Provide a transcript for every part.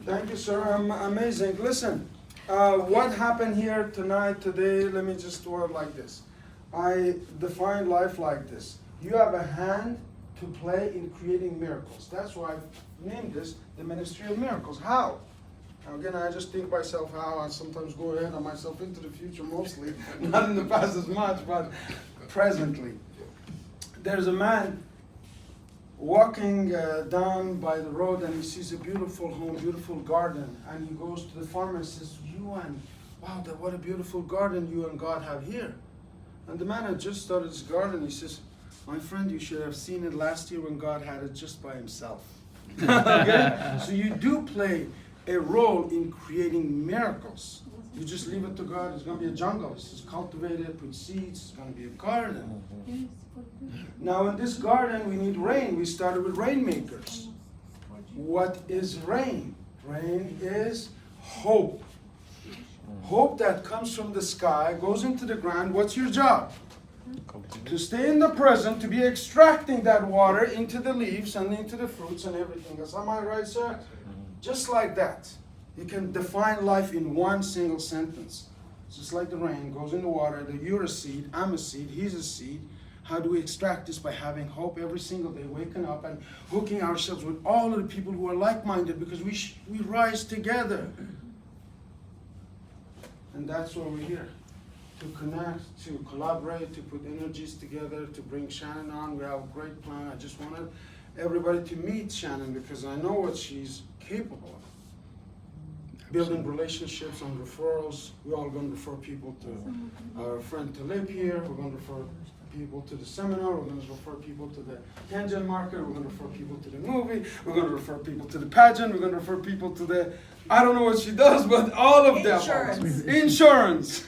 Thank you, sir. Amazing. Listen, what happened here tonight, today, let me just word like this. I define life like this. You have a hand to play in creating miracles. That's why I named this the Ministry of Miracles. How? Now again, I just think myself how. I sometimes go ahead of myself into the future mostly, not in the past as much, but presently. There's a man walking down by the road and he sees a beautiful home, beautiful garden, and he goes to the farmer and says, wow, what a beautiful garden you and God have here. And the man had just started his garden. He says, my friend, you should have seen it last year when God had it just by himself. Okay? So you do play a role in creating miracles. You just leave it to God. It's going to be a jungle. It's just cultivated, put seeds. It's going to be a garden. Now in this garden, we need rain. We started with rainmakers. What is rain? Rain is hope. Hope that comes from the sky, goes into the ground. What's your job? To stay in the present, to be extracting that water into the leaves and into the fruits and everything else. Am I right, sir? Just like that. You can define life in one single sentence. Just like the rain goes in the water, that you're a seed, I'm a seed, he's a seed. How do we extract this? By having hope every single day, waking up and hooking ourselves with all of the people who are like-minded, because we rise together. And that's why we're here. To connect, to collaborate, to put energies together, to bring Shannon on. We have a great plan. I just wanted everybody to meet Shannon because I know what she's capable of. Building relationships and referrals. We're all going to refer people to our friend Thileep here. We're going to refer people to the seminar. We're going to refer people to the Kenyan market. We're going to refer people to the movie. We're going to refer people to the pageant. We're going to refer people to the, I don't know what she does, but all of them. Insurance.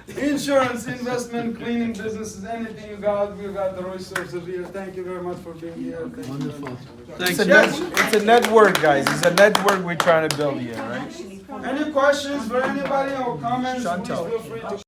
Insurance, investment, cleaning businesses, anything you got, we got the resources here. Thank you very much for being here. Wonderful. It's a network, guys. It's a network we're trying to build here, right? Any questions for anybody or comments? Please Chantal. feel free to